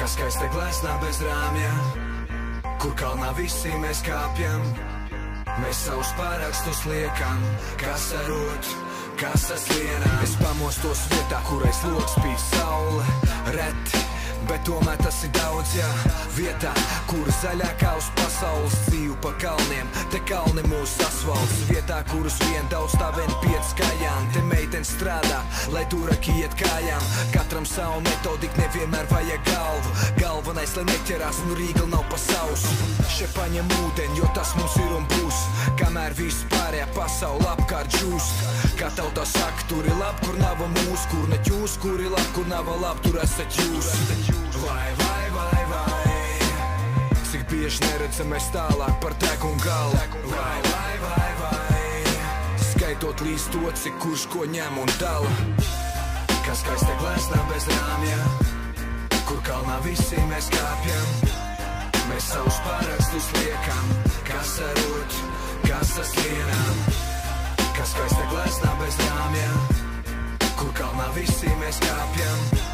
Kā skaista glezna bez rāmja, kur kalnā visi mēs kāpjam. Mēs savus pārakstus liekam, kas arot, kas saslienā. Es pamostos vietā, kurai sloks spīd saule. Reti, bet tomēr tas ir daudz, jā. Vietā, kur zaļākā uz pasaules, dzīvu pa kalniem, te kalni mūsu asfalts. Vietā, kurus vien daudz tā vien 5 kājām, te meiten strādā, lai turaki iet kājām. Katram savu metodiku, nevienmēr vajag galvu. Galvenais, lai neķerās un rīgli nav pa sausu. Še paņem ūdeni, jo tas mums ir un būs. Kamēr viss pārējā pasaule apkārt džūst. Kā tautā saka, tur ir labi, kur nav mūs. Kur ne ķūs, kur ir labi, kur nav labi, tur esat jūs. Vai, vai, vai, vai, cik bieži neredzamies tālāk par teku un galu. Vai, vai, vai, vai, skaitot līdz to, cik kurš ko ņem un dala. Kā skaista glezna bez rāmja, kur kalnā visi mēs kāpjam. Mēs savus pārakstus liekam, kas arot, kas saslienām. Kā skaista glezna bez rāmja, kur kalnā visi mēs kāpjam.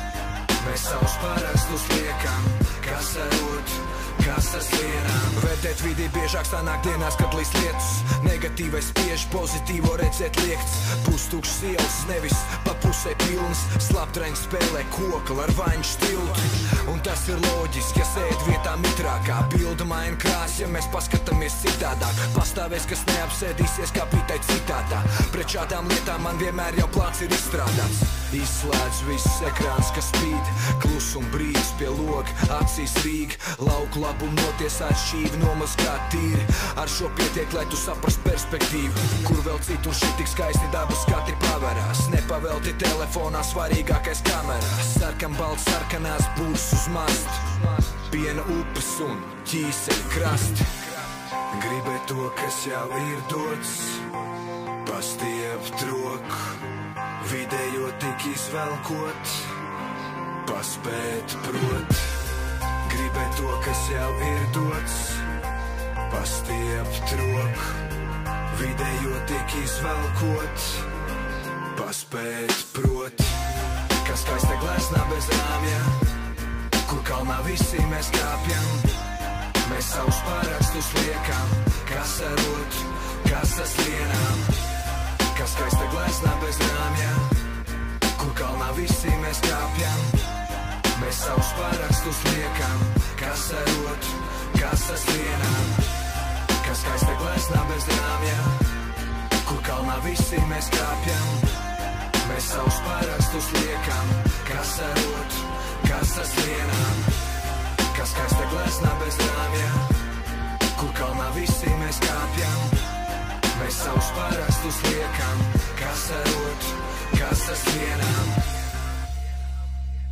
Mēs savus pārakstus liekam, kas arot, kas saslienām. Vērtēt vidi biežāk sanāk dienās, kad līdz lietus. Negatīvais spiež, pozitīvo redzēt liekts. Pustukšs ielas, nevis pa pusē pilns. Slaptraņš spēlē kokli ar vaņu stiltu. Un tas ir loģiski, ja sēd vietā mitrākā. Bilda maina krās, ja mēs paskatāmies citādāk. Pastāvēs, kas neapsēdīsies kā pitai citātā. Pret šādām lietām man vienmēr jau plāns ir izstrādāts. Izslēdz viss ekrāns, kas spīd. Klusum brīdis pie loga, acīs rīg. Lauku labumu notiesāt šķīvi, nomazgāt tīri. Ar šo pietiek, lai tu saprast perspektīvu. Kur vēl citu šī tik skaisti dabas skati paverās. Nepavelti telefonā, svarīgākais kamerās. Sarkan balts, sarkanās būs uz mastu. Piena upes un ķīseļu krasti. Gribēt to, kas jau ir dots, pastiept roku. Vidējo tik izvelkot, paspēt prot. Gribēt to, kas jau ir dots, pastiept roku. Vidējo tik izvelkot, paspēt prot. Kā skaista glezna bez rāmja, kur kalnā visi mēs kāpjam. Mēs savus pārakstus liekam, kas arot, kas saslienām. Kā skaista glezna bez rāmja, kur kalnā visi mēs kāpjam. Mēs savus pārakstus liekam, kas arot, kas saslienām. Kā skaista glezna bez rāmja, kur kalnā visi mēs kāpjam. Mēs savus pārakstus liekam, kas arot, kas saslienām. Kā skaista glezna bez rāmja, kur kalnā visi mēs kāpjam. Mēs savus pārakstus liekam, kas arot, kas saslienām.